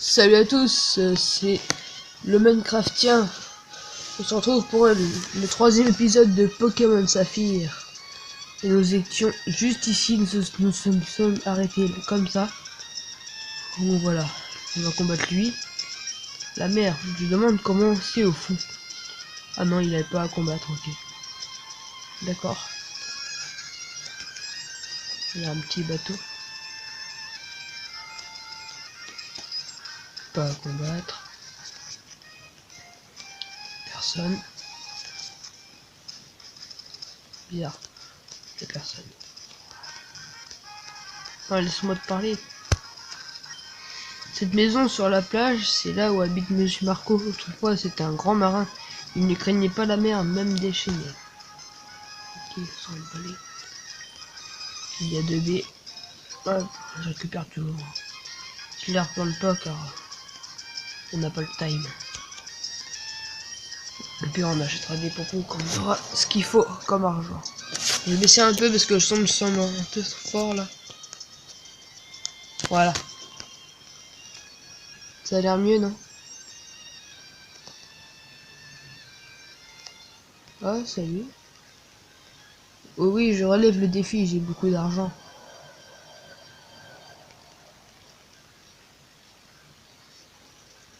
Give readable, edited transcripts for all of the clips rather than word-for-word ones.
Salut à tous, c'est le Minecraftien. On se retrouve pour le troisième épisode de Pokémon Saphir. Et nous étions juste ici, nous sommes arrêtés comme ça. Donc voilà, on va combattre lui. La mère, je lui demande comment c'est au fond. Ah non, il n'avait pas à combattre, ok. D'accord. Il y a un petit bateau. Pas à combattre. Personne. Bizarre. Il y a personne. Oh, laisse-moi te parler. Cette maison sur la plage, c'est là où habite Monsieur Marco. Autrefois, c'était un grand marin. Il ne craignait pas la mer, même déchaînée. Ok, sans le balai. Il y a 2 baies. Hop, je récupère toujours. Je les replante pas car on n'a pas le time. Et puis on achètera des popos quand on aura ce qu'il faut comme argent. Je vais baisser un peu parce que je sens un peu fort là. Voilà. Ça a l'air mieux, non? Ah, salut. Oh oui, je relève le défi, j'ai beaucoup d'argent.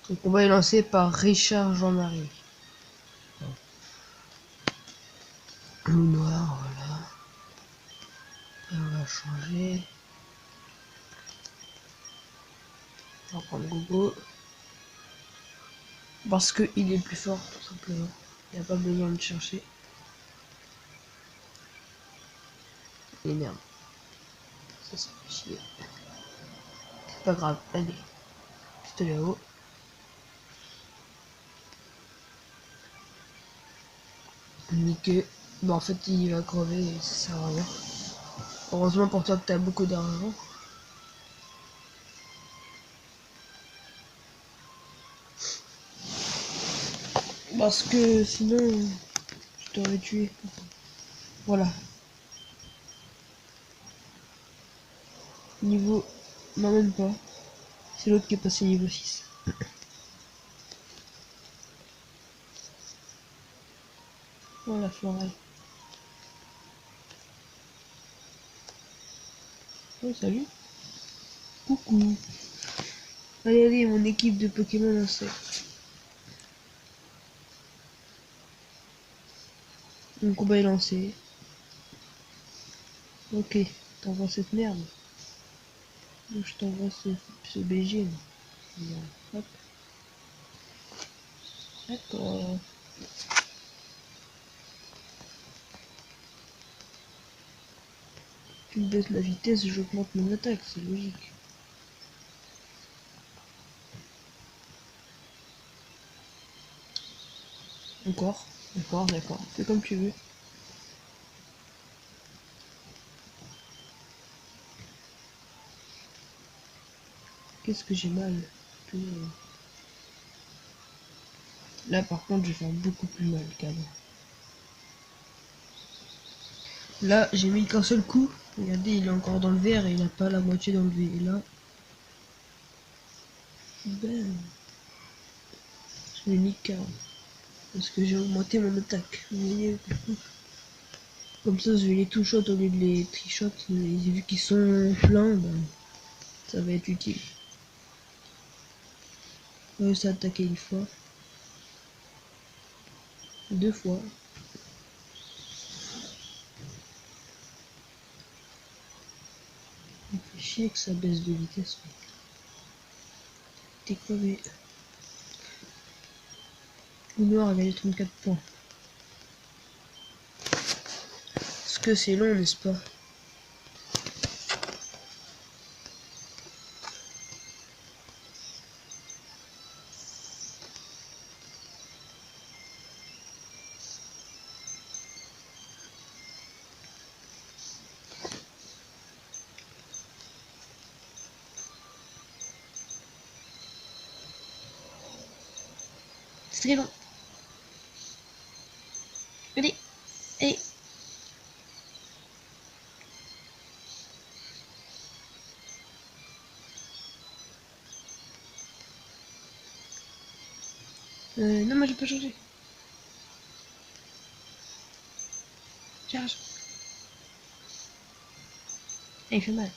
Le combat est lancé par Richard Jean-Marie. Loup noir, voilà. Et on va changer. On va prendre Gogo. Parce qu'il est plus fort, tout simplement. Il n'y a pas besoin de chercher. Et merde. Ça fait chier. C'est pas grave, allez. Pistolet à eau. Niqué. Bon, en fait, il va crever et ça sert à rien. Heureusement pour toi que t'as beaucoup d'argent. Parce que sinon, je t'aurais tué. Voilà. Niveau... Non, même pas. C'est l'autre qui est passé niveau 6. Voilà, forêt. Oh, salut. Coucou. Allez, allez, mon équipe de Pokémon insectes. Mon combat est lancé. Ok, t'envoies cette merde. Donc je t'envoie ce BG. Bon, hop. D'accord. Tu baisses la vitesse, j'augmente mon attaque, c'est logique. Encore, d'accord. Fais comme tu veux. Qu'est-ce que j'ai mal. Là par contre je vais faire beaucoup plus mal qu'avant. Là j'ai mis qu'un seul coup. Regardez, il est encore dans le vert et il n'a pas la moitié dans le V. Et là, ben, je l'ai mis qu'un. Parce que j'ai augmenté mon attaque. Vous voyez, comme ça je vais les two-shot au lieu de les tri-shot. Et vu qu'ils sont pleins, ben, ça va être utile. Ça a attaqué une fois. 2 fois. Ça fait chier que ça baisse de vitesse. T'es crevé. Le noir a gagné 34 points. Parce que c'est long, n'est-ce pas? C'est très long. Allez, allez. Non, moi j'ai pas changé. Charge. Eh, il fait mal.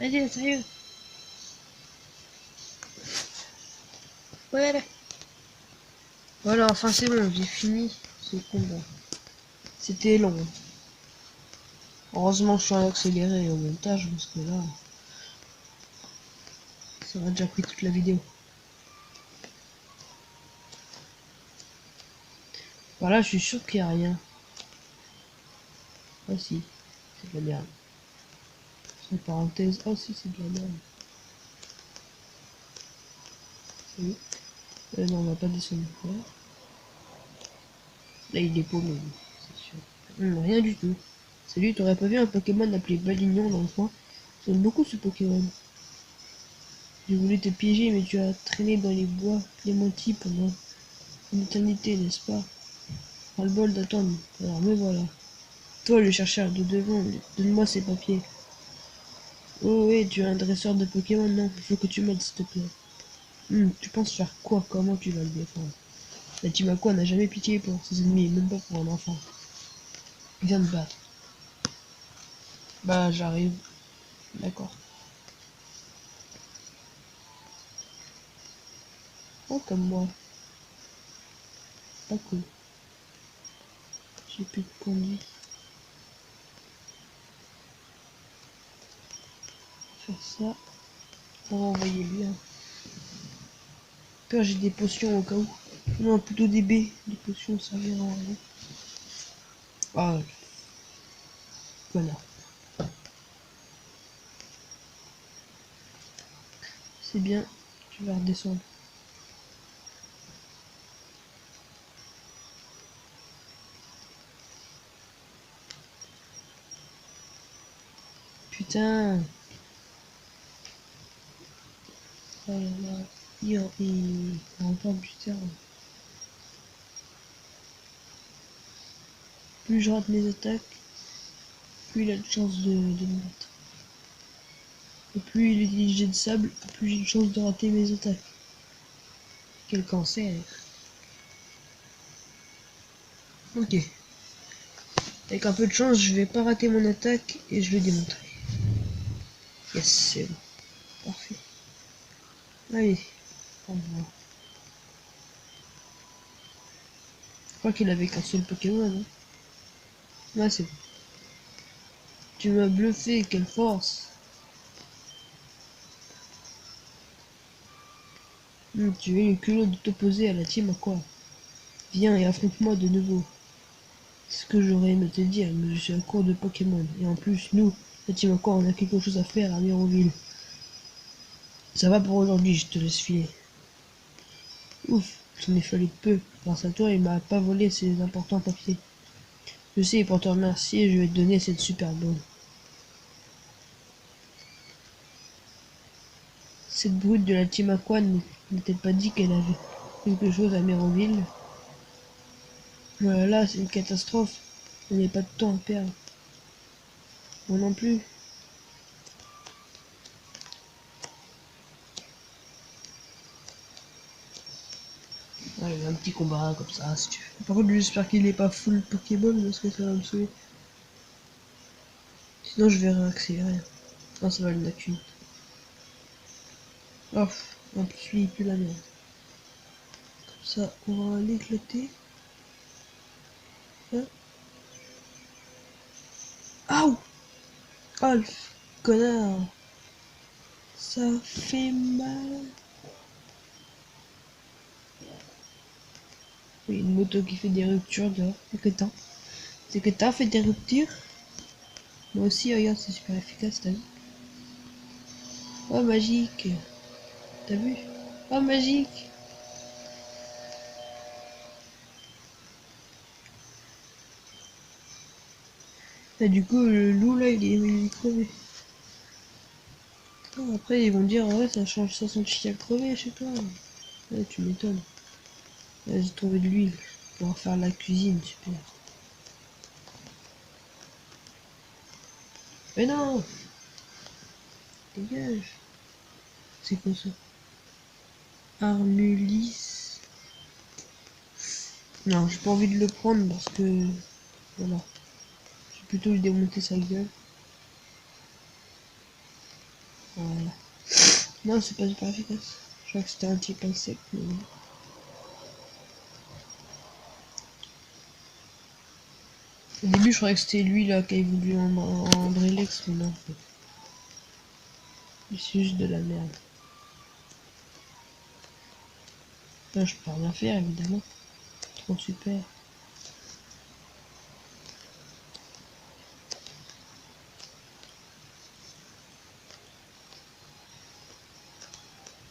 Vas-y, sérieux. Ouais, là. Voilà, enfin c'est bon, j'ai fini ce combat. C'était long. Heureusement, je suis en accéléré au montage parce que là, ça aurait déjà pris toute la vidéo. Voilà, je suis sûr qu'il n'y a rien. Ah si, c'est de la merde. Entre parenthèses, oh si, c'est de la merde. Salut. Non, on va pas descendre là. Là, il est paumé, c'est sûr. Rien du tout. Salut, t'aurais pas vu un Pokémon appelé Valignon dans le coin? J'aime beaucoup ce Pokémon. J'ai voulu te piéger, mais tu as traîné dans les bois Clémenti pendant une éternité, n'est-ce pas? Pas le bol d'attendre. Alors me voilà. Toi, le chercheur de devant, donne-moi ces papiers. Oh oui, tu es un dresseur de Pokémon, non? Il faut que tu m'aides, s'il te plaît. Tu penses faire quoi? Comment tu vas le défendre? La team Aqua n'a jamais pitié pour ses ennemis, même pas pour un enfant. Viens te battre. Bah, j'arrive. D'accord. Oh, comme moi. Pas cool. J'ai plus de conduite. Faire ça. On va envoyer lui. Hein. Peur, j'ai des potions au cas où. Non, plutôt des baies. Des potions, ça servira à rien. Ah, connard. C'est bien. Tu vas redescendre. Putain. Oh là là. Il remporte du terrain. Plus je rate mes attaques, plus il a de chance de me battre. Et plus il utilise jet de sable, plus j'ai de chance de rater mes attaques. Quel cancer. Ok. Avec un peu de chance, je vais pas rater mon attaque et je vais démontrer. Yes, c'est bon. Parfait. Allez. On va. Je crois qu'il avait qu'un seul Pokémon, hein. Ouais, c'est bon. Tu m'as bluffé, quelle force. Tu as eu le culot de t'opposer à la team à quoi? Viens et affronte-moi de nouveau. C'est ce que j'aurais aimé te dire, mais je suis à court de Pokémon. Et en plus, nous, la team encore, on a quelque chose à faire à Miroville. Ça va pour aujourd'hui, je te laisse filer. Ouf, j'en ai fallu peu. Grâce à toi, il m'a pas volé ces importants papiers. Je sais, pour te remercier, je vais te donner cette super bonne. Cette brute de la team Aqua n'a-t-elle pas dit qu'elle avait quelque chose à Méroville? Voilà, là, c'est une catastrophe. On n'a pas de temps à perdre. Moi non plus. Ouais, un petit combat comme ça, si tu veux. Par contre, j'espère qu'il est pas full Pokémon parce que ça va me saouler. Sinon, je vais réaccélérer. Non, ça va le mettre une. Oh, en plus, lui, il pue la merde. Comme ça, on va l'éclater. Hein. Aouh! Oh, le connard! Ça fait mal. Oui, une moto qui fait des ruptures dehors. C'est que t'as fait des ruptures. Moi aussi, regarde, c'est super efficace, t'as vu? Oh, magique! T'as vu? Oh, magique! Et du coup, le loup là, il est crevé. Oh, après, ils vont dire, ouais, ça change, ça sent le chien crevé chez toi. Ouais, tu m'étonnes. Là, j'ai trouvé de l'huile. pour faire la cuisine, super. Mais non! Dégage! C'est quoi ça? Armulis. Non, j'ai pas envie de le prendre parce que... Voilà. Je vais plutôt lui démonter sa gueule. Voilà. Non, c'est pas super efficace. Je crois que c'était un type insecte, mais bon. Au début, je croyais que c'était lui là qui avait voulu en Brelex, mais non, en fait. C'est juste de la merde. Là, je peux rien faire, évidemment. Trop super.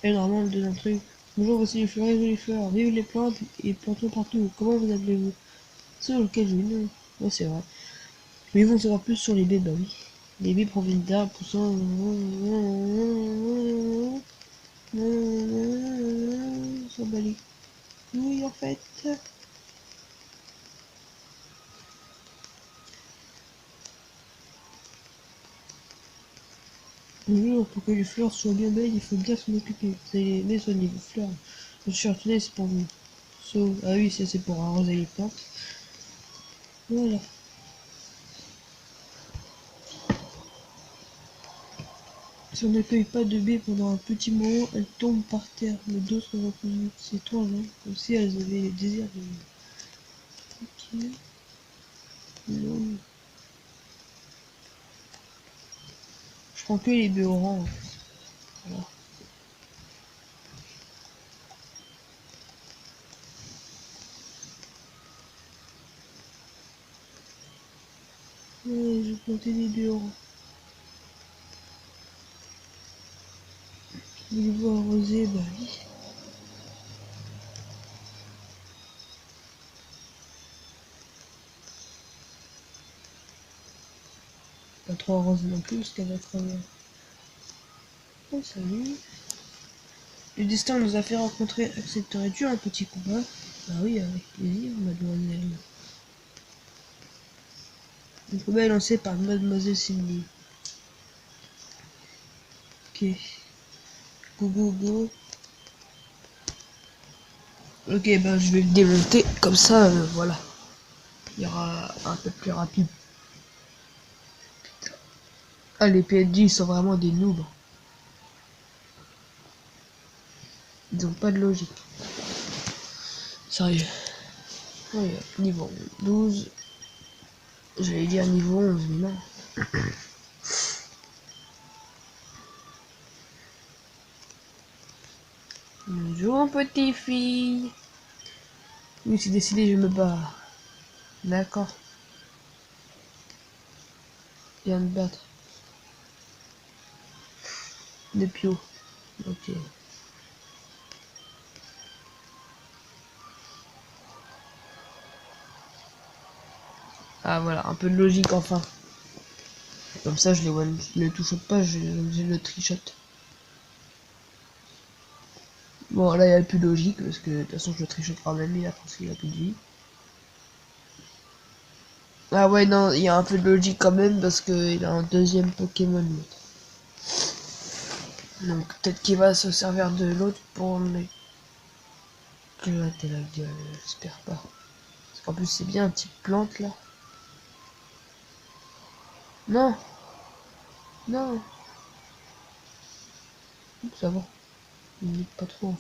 Et normalement, on me donne un truc. Bonjour, voici les fleurs et les fleurs. Vive les plantes et plantons partout. Comment vous appelez-vous? Sur lequel je non. Ouais, c'est vrai. Mais ils vont savoir plus sur les baies, bah oui. Les baies proviennent d'arbres poussant. Ça bat les couilles, en fait. Bonjour, pour que les fleurs soient bien belles, il faut bien s'en occuper. Vous allez les soigner vos fleurs. Je suis retourné, c'est pour vous. Ah oui, ça c'est pour arroser les plantes. Voilà. Si on n'accueille pas de baies pendant un petit moment, elles tombent par terre, mais d'autres reproduisent. C'est étrange, hein, comme si elles avaient le désir de... Ok. Non. Je prends que les baies oranges. Voilà. Ouais, j'ai planté des baies oranges. Voulez-vous arroser? Bah oui. Pas trop arroser non plus, parce qu'elle va crever. Oh, salut. Le destin nous a fait rencontrer. Accepterais-tu un petit combat? Bah oui, avec plaisir, mademoiselle. Le combat est lancé par mademoiselle Cindy. Ok. Go go go. Ok, ben je vais le démonter. Comme ça, voilà. Il y aura un peu plus rapide. Ah, les PNJ, ils sont vraiment des noobs. Ils ont pas de logique. Sérieux. Ouais, niveau 12. J'allais dire niveau 11, mais non. Bonjour, petite fille. Oui, c'est décidé, je me bats. D'accord. Viens me battre. De pio. Ok. Ah, voilà, un peu de logique enfin. Comme ça, je les touche pas, j'ai le trichot. Bon, là, il n'y a plus de logique, parce que de toute façon, je le trichote quand même, il a parce qu'il a plus de vie. Ah ouais, non, il y a un peu de logique quand même, parce qu'il a un deuxième Pokémon. Donc, peut-être qu'il va se servir de l'autre pour m'éclater la gueule, j'espère pas. Parce qu'en plus, c'est bien un type plante, là. Non, non. Ça va, il me pas trop.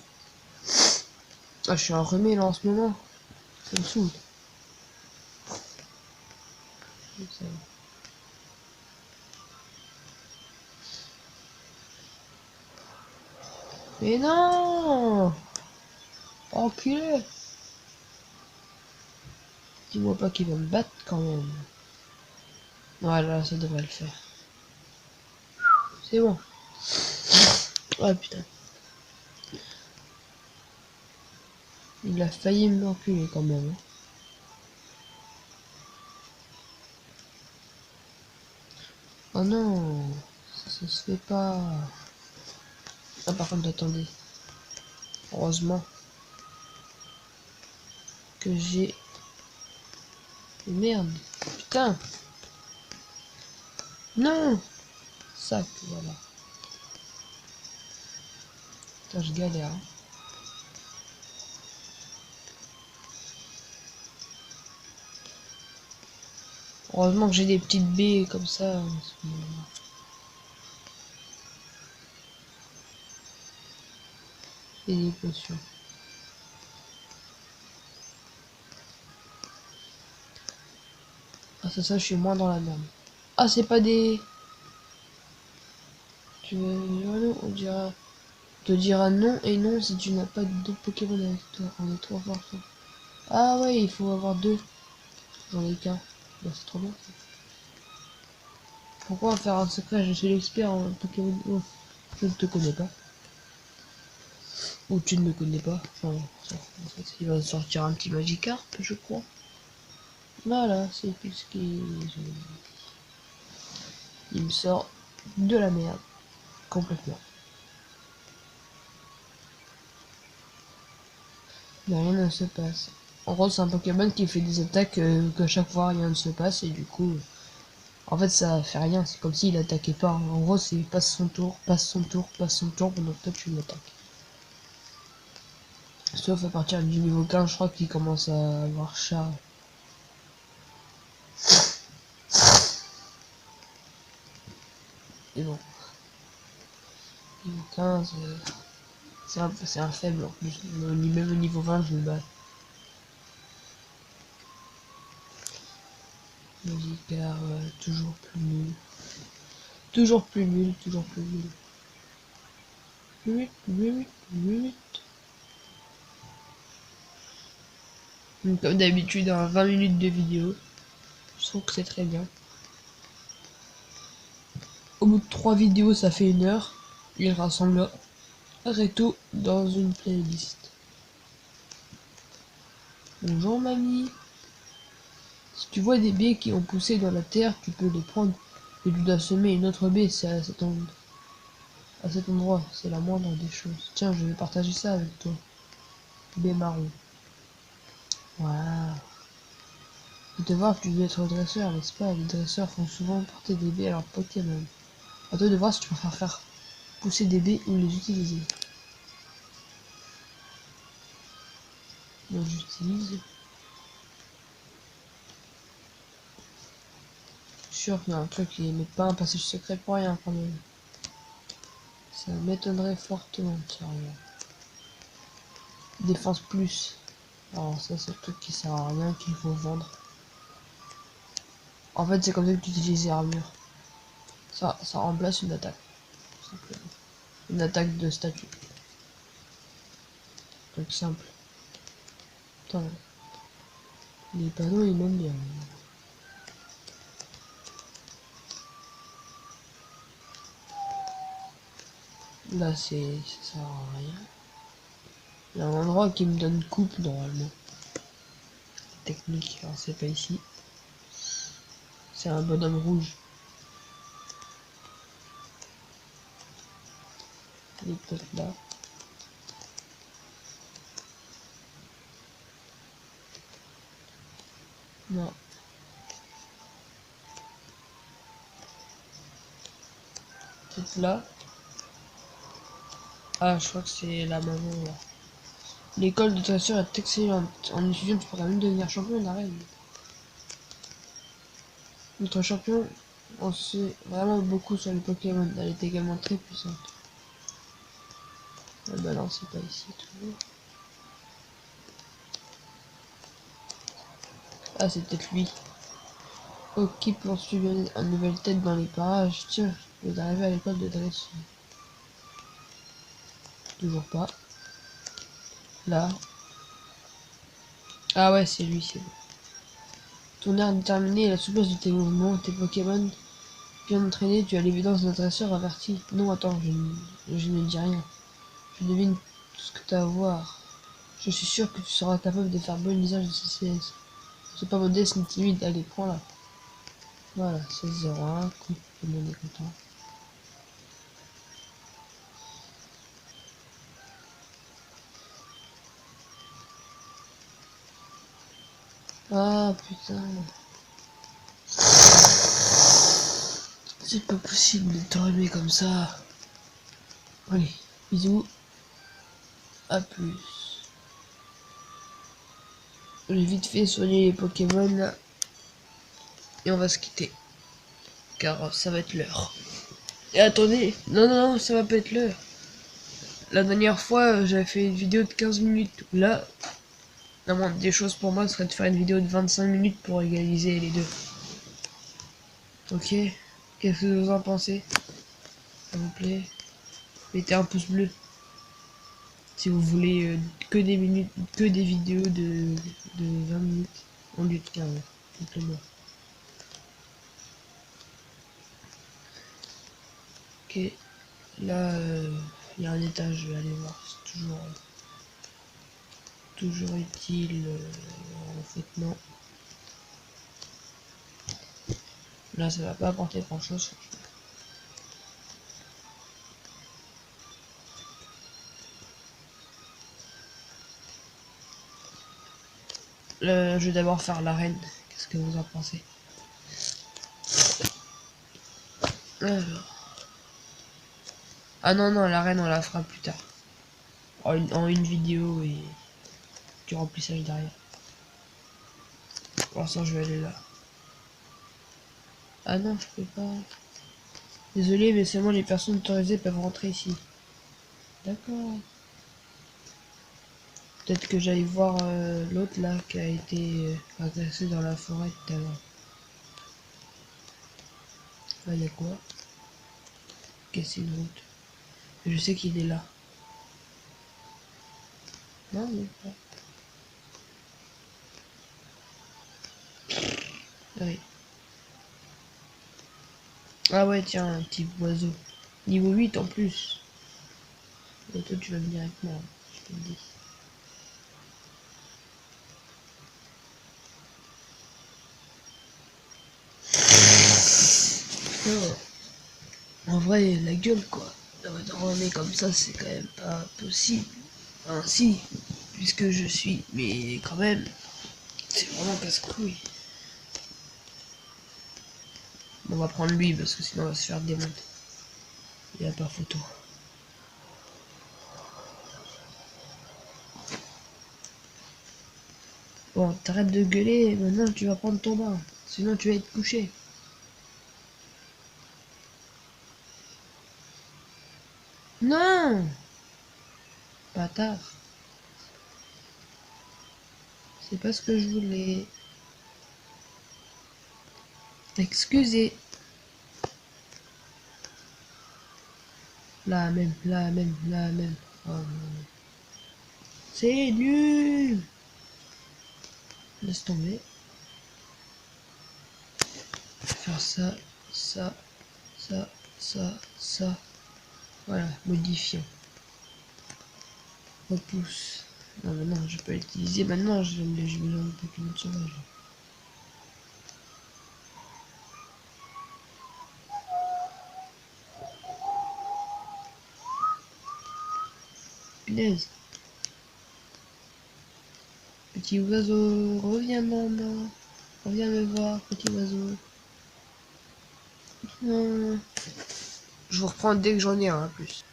Ah, je suis enrhumé, là, en ce moment. Ça me saoule. Ça va. Mais non! Enculé! Dis-moi pas qu'il va me battre quand même. Voilà, ça devrait le faire. C'est bon. Ah putain. Il a failli me l'enculer quand même. Oh non, ça se fait pas. Ah par contre attendez. Heureusement. que j'ai... Merde. Putain. Non. Sac, voilà. Putain, je galère. Hein. Heureusement que j'ai des petites baies comme ça. Et des potions. Ah, c'est ça, je suis moins dans la merde. Ah, c'est pas des... Tu veux dire non, te dira non et non si tu n'as pas d'autres Pokémon avec toi. On est trop fort, toi. Ah ouais, il faut avoir deux. J'en ai qu'un. Bah, c'est trop bien. Pourquoi faire un secret? Je suis l'expert en Pokémon. Oh, je ne te connais pas. Ou tu ne me connais pas. Enfin, en fait, il va sortir un petit Magikarp, je crois. Voilà, c'est tout ce qui... Il me sort de la merde. Complètement. Mais rien ne se passe. En gros, c'est un Pokémon qui fait des attaques qu'à chaque fois rien ne se passe et du coup... En fait, ça fait rien. C'est comme s'il attaquait pas. En gros, c'est passe son tour, passe son tour, passe son tour pendant que toi tu l'attaques. Sauf à partir du niveau 15, je crois qu'il commence à avoir chat. Et bon, niveau 15, c'est un faible en plus. Même au niveau 20, je me bats. Magikarp, toujours plus nul. Toujours plus nul, toujours plus nul. 8. Donc, comme d'habitude, 20 minutes de vidéo. Je trouve que c'est très bien. Au bout de 3 vidéos, ça fait 1 heure. Il rassemble tout dans une playlist. Bonjour mamie. Si tu vois des baies qui ont poussé dans la terre, tu peux les prendre. Et tu dois semer une autre baie, c'est à cet endroit. C'est la moindre des choses. Tiens, je vais partager ça avec toi. Baie marron. Waouh. Faut te voir que tu veux être dresseur, n'est-ce pas? Les dresseurs font souvent porter des baies à leurs Pokémon. À toi de voir si tu préfères faire pousser des baies ou les utiliser. Donc j'utilise. Je suis sûr qu'il y a un truc qui n'est pas un passage secret pour rien quand même. Ça m'étonnerait fortement, tiens, regarde. Défense plus. Alors ça c'est le truc qui sert à rien qu'il faut vendre. En fait c'est comme ça que tu utilises les armures. Ça remplace une attaque. Tout simplement. Une attaque de statut. Truc simple. Putain, les panneaux ils m'aiment bien. Là c'est ça sert à rien. Il y a un endroit qui me donne coupe normalement. Technique, alors c'est pas ici. C'est un bonhomme rouge. Il est peut-être là. Non. Peut-être là. Ah, je crois que c'est la maman là. L'école de dresseur est excellente. En étudiant, tu pourrais même devenir champion d'arène. Notre champion en sait vraiment beaucoup sur les Pokémon. Elle est également très puissante. Ah bah non, c'est pas ici toujours. Ah, c'est peut-être lui. Ok, pour suivre une nouvelle tête dans les parages. Tiens, je vais arriver à l'école de dresseur. Toujours pas. Là. Ah ouais, c'est lui, c'est lui. Ton air déterminé et la souplesse de tes mouvements, tes Pokémon bien entraînés, tu as l'évidence d'un dresseur averti. Non, attends, je ne dis rien. Je devine tout ce que tu as à voir. Je suis sûr que tu seras capable de faire bon usage de ces CS. C'est pas modeste ni timide, allez, prends-la. Voilà, c'est 0-1, cool, tout le monde est content. Ah putain. C'est pas possible de dormir comme ça. Allez, bisous. À plus. J'ai vite fait soigner les Pokémon là. Et on va se quitter. Car ça va être l'heure. Et attendez, non, ça va pas être l'heure. La dernière fois, j'avais fait une vidéo de 15 minutes. Là, la moindre des choses pour moi serait de faire une vidéo de 25 minutes pour égaliser les deux. Ok? Qu'est-ce que vous en pensez? S'il vous plaît. Mettez un pouce bleu. Si vous voulez que des minutes, que des vidéos de 20 minutes au lieu de 15. Simplement. Ok. Là, il y a un étage, je vais aller voir. C'est toujours utile. En fait, non. Là, ça va pas apporter grand chose. Je vais d'abord faire l'arène. Qu'est-ce que vous en pensez? Alors. Ah non, l'arène, on la fera plus tard. En une vidéo et du remplissage derrière. Pour l'instant, je vais aller là. Ah non, je peux pas. Désolé, mais seulement les personnes autorisées peuvent rentrer ici. D'accord. Peut-être que j'aille voir l'autre là qui a été agressé dans la forêt tout à l'heure. Là, il y a quoi? Casser une route. Je sais qu'il est là. Non, il est pas. Ah oui. Ah ouais, tiens, un petit oiseau. Niveau 8 en plus. Et toi, tu vas venir avec moi, hein, je te le dis. Oh. En vrai, la gueule quoi. Dormir comme ça, c'est quand même pas possible. Enfin, si, puisque je suis. Mais quand même, c'est vraiment casse-couille. On va prendre lui parce que sinon on va se faire démonter. Il n'y a pas photo. Bon, t'arrêtes de gueuler, maintenant tu vas prendre ton bain. Sinon tu vas être couché. Non! Bâtard. C'est pas ce que je voulais. Excusez. La même. Oh, non. C'est nul! Laisse tomber. Faire ça, ça, ça. Voilà, modifiant. Repousse. Non, maintenant je peux l'utiliser. Maintenant j'ai besoin de Pokémon sauvage. Punaise. Petit oiseau, reviens maman. Reviens me voir, petit oiseau. Non. Je vous reprends dès que j'en ai un plus.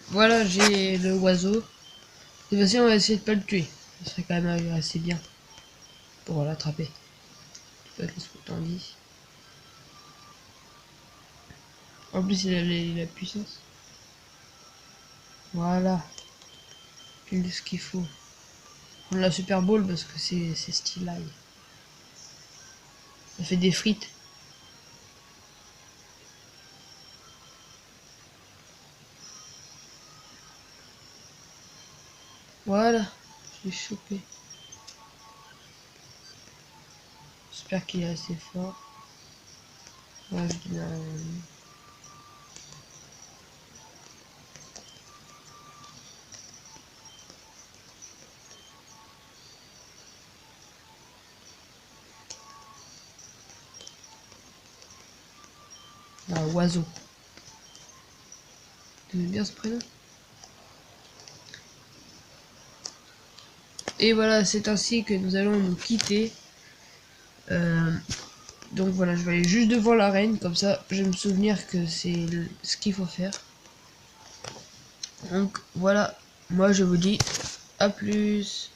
Voilà, j'ai le oiseau. De toute façon, on va essayer de pas le tuer. Ce serait quand même assez bien pour l'attraper. Je sais pas qu'est-ce que t'en dis. En plus, il a la puissance. Voilà. Pile ce qu'il faut. On la Super Bowl parce que c'est stylé. Ça fait des frites. Voilà. Je l'ai chopé. J'espère qu'il est assez fort. Ouais, je dis un oiseau. Tu aimes bien ce prénom? Et voilà, c'est ainsi que nous allons nous quitter. Donc voilà, je vais aller juste devant l'arène, comme ça je vais me souvenir que c'est ce qu'il faut faire. Donc voilà, moi je vous dis à plus.